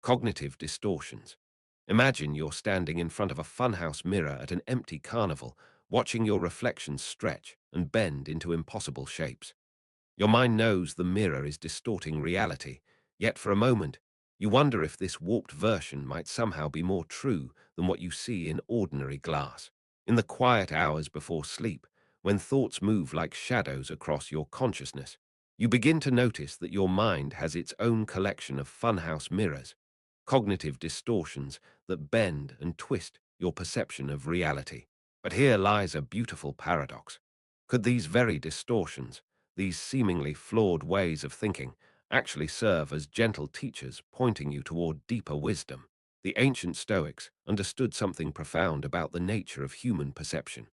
Cognitive distortions. Imagine you're standing in front of a funhouse mirror at an empty carnival, watching your reflections stretch and bend into impossible shapes. Your mind knows the mirror is distorting reality, yet for a moment, you wonder if this warped version might somehow be more true than what you see in ordinary glass. In the quiet hours before sleep, when thoughts move like shadows across your consciousness, you begin to notice that your mind has its own collection of funhouse mirrors, cognitive distortions that bend and twist your perception of reality. But here lies a beautiful paradox. Could these very distortions, these seemingly flawed ways of thinking, actually serve as gentle teachers pointing you toward deeper wisdom? The ancient Stoics understood something profound about the nature of human perception.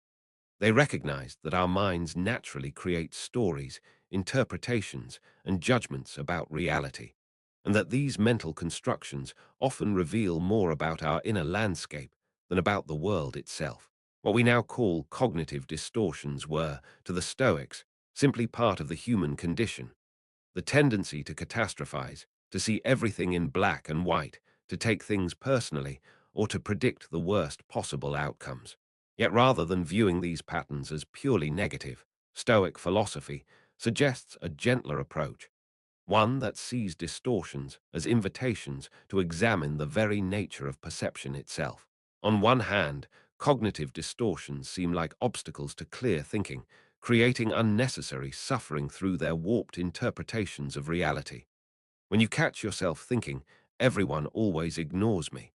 They recognized that our minds naturally create stories, interpretations, and judgments about reality, and that these mental constructions often reveal more about our inner landscape than about the world itself. What we now call cognitive distortions were, to the Stoics, simply part of the human condition, the tendency to catastrophize, to see everything in black and white, to take things personally, or to predict the worst possible outcomes. Yet rather than viewing these patterns as purely negative, Stoic philosophy suggests a gentler approach, one that sees distortions as invitations to examine the very nature of perception itself. On one hand, cognitive distortions seem like obstacles to clear thinking, creating unnecessary suffering through their warped interpretations of reality. When you catch yourself thinking, everyone always ignores me,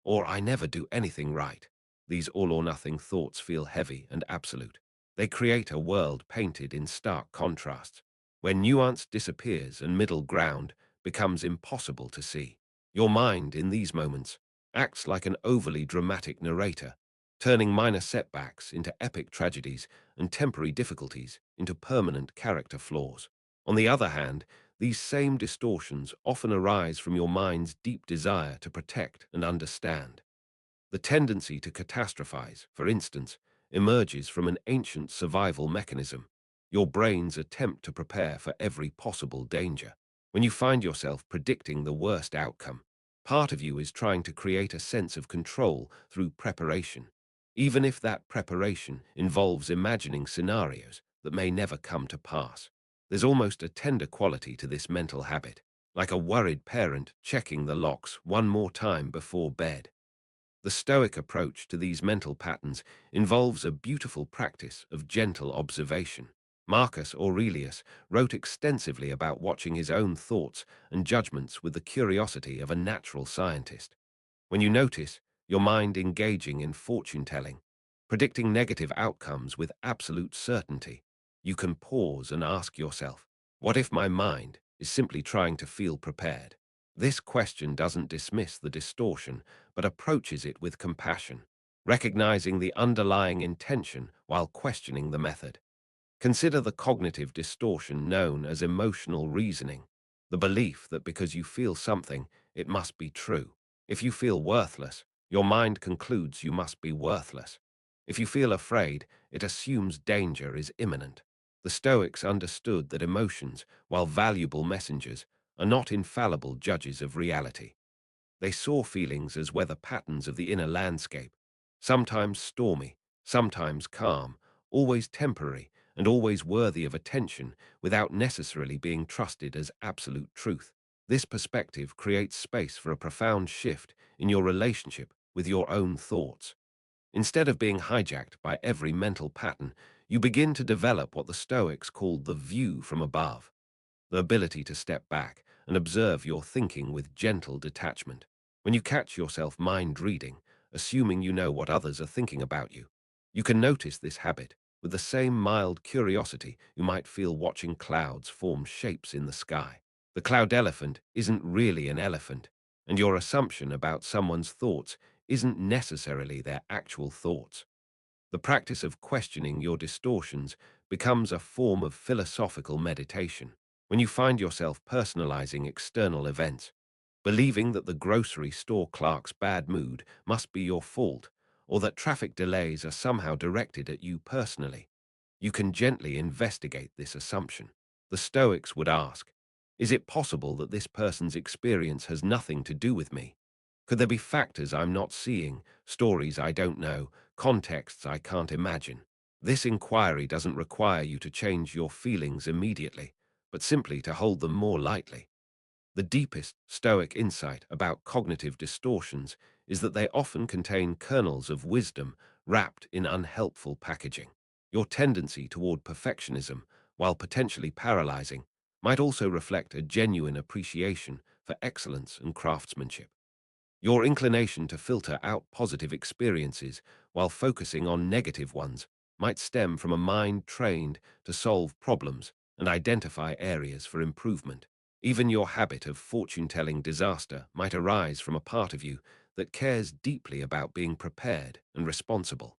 or I never do anything right, these all-or-nothing thoughts feel heavy and absolute. They create a world painted in stark contrasts, where nuance disappears and middle ground becomes impossible to see. Your mind, in these moments, acts like an overly dramatic narrator, turning minor setbacks into epic tragedies and temporary difficulties into permanent character flaws. On the other hand, these same distortions often arise from your mind's deep desire to protect and understand. The tendency to catastrophize, for instance, emerges from an ancient survival mechanism, your brain's attempt to prepare for every possible danger. When you find yourself predicting the worst outcome, part of you is trying to create a sense of control through preparation, even if that preparation involves imagining scenarios that may never come to pass. There's almost a tender quality to this mental habit, like a worried parent checking the locks one more time before bed. The Stoic approach to these mental patterns involves a beautiful practice of gentle observation. Marcus Aurelius wrote extensively about watching his own thoughts and judgments with the curiosity of a natural scientist. When you notice your mind engaging in fortune-telling, predicting negative outcomes with absolute certainty, you can pause and ask yourself, what if my mind is simply trying to feel prepared? This question doesn't dismiss the distortion, but approaches it with compassion, recognizing the underlying intention while questioning the method. Consider the cognitive distortion known as emotional reasoning, the belief that because you feel something, it must be true. If you feel worthless, your mind concludes you must be worthless. If you feel afraid, it assumes danger is imminent. The Stoics understood that emotions, while valuable messengers, are not infallible judges of reality. They saw feelings as weather patterns of the inner landscape, sometimes stormy, sometimes calm, always temporary, and always worthy of attention without necessarily being trusted as absolute truth. This perspective creates space for a profound shift in your relationship with your own thoughts. Instead of being hijacked by every mental pattern, you begin to develop what the Stoics called the view from above, the ability to step back and observe your thinking with gentle detachment. When you catch yourself mind-reading, assuming you know what others are thinking about you, you can notice this habit with the same mild curiosity you might feel watching clouds form shapes in the sky. The cloud elephant isn't really an elephant, and your assumption about someone's thoughts isn't necessarily their actual thoughts. The practice of questioning your distortions becomes a form of philosophical meditation. When you find yourself personalizing external events, believing that the grocery store clerk's bad mood must be your fault, or that traffic delays are somehow directed at you personally, you can gently investigate this assumption. The Stoics would ask, Is it possible that this person's experience has nothing to do with me? Could there be factors I'm not seeing, stories I don't know, contexts I can't imagine? This inquiry doesn't require you to change your feelings immediately, but simply to hold them more lightly. The deepest Stoic insight about cognitive distortions is that they often contain kernels of wisdom wrapped in unhelpful packaging. Your tendency toward perfectionism, while potentially paralyzing, might also reflect a genuine appreciation for excellence and craftsmanship. Your inclination to filter out positive experiences while focusing on negative ones might stem from a mind trained to solve problems and identify areas for improvement. Even your habit of fortune-telling disaster might arise from a part of you that cares deeply about being prepared and responsible.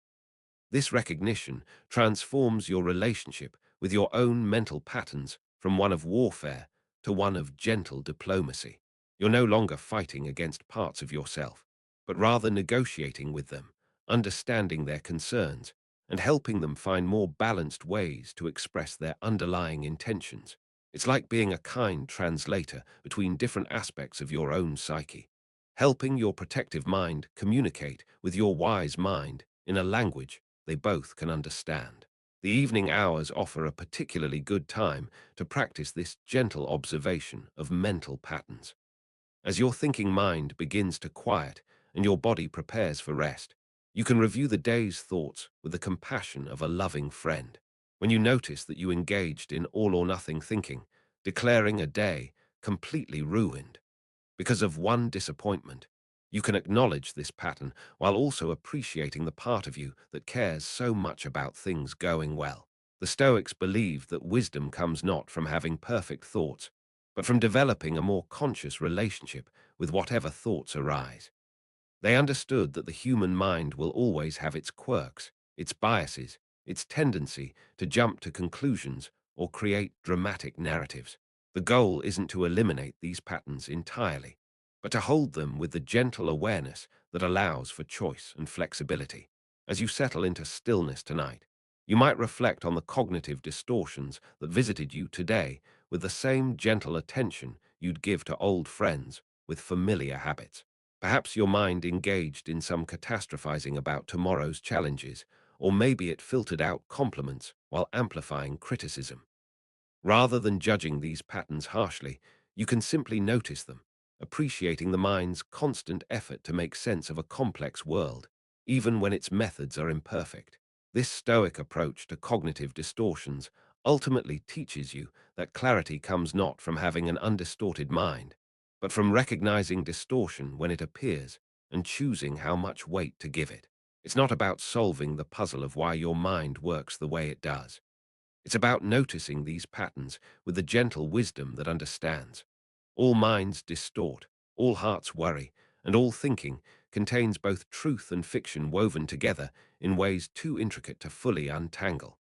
This recognition transforms your relationship with your own mental patterns from one of warfare to one of gentle diplomacy. You're no longer fighting against parts of yourself, but rather negotiating with them, understanding their concerns, and helping them find more balanced ways to express their underlying intentions. It's like being a kind translator between different aspects of your own psyche, helping your protective mind communicate with your wise mind in a language they both can understand. The evening hours offer a particularly good time to practice this gentle observation of mental patterns. As your thinking mind begins to quiet and your body prepares for rest, you can review the day's thoughts with the compassion of a loving friend. When you notice that you engaged in all or nothing thinking, declaring a day completely ruined because of one disappointment, you can acknowledge this pattern while also appreciating the part of you that cares so much about things going well. The Stoics believed that wisdom comes not from having perfect thoughts, but from developing a more conscious relationship with whatever thoughts arise. They understood that the human mind will always have its quirks, its biases, its tendency to jump to conclusions or create dramatic narratives. The goal isn't to eliminate these patterns entirely, but to hold them with the gentle awareness that allows for choice and flexibility. As you settle into stillness tonight, you might reflect on the cognitive distortions that visited you today with the same gentle attention you'd give to old friends with familiar habits. Perhaps your mind engaged in some catastrophizing about tomorrow's challenges, or maybe it filtered out compliments while amplifying criticism. Rather than judging these patterns harshly, you can simply notice them, appreciating the mind's constant effort to make sense of a complex world, even when its methods are imperfect. This Stoic approach to cognitive distortions ultimately teaches you that clarity comes not from having an undistorted mind, but from recognizing distortion when it appears and choosing how much weight to give it. It's not about solving the puzzle of why your mind works the way it does. It's about noticing these patterns with the gentle wisdom that understands. All minds distort, all hearts worry, and all thinking contains both truth and fiction woven together in ways too intricate to fully untangle.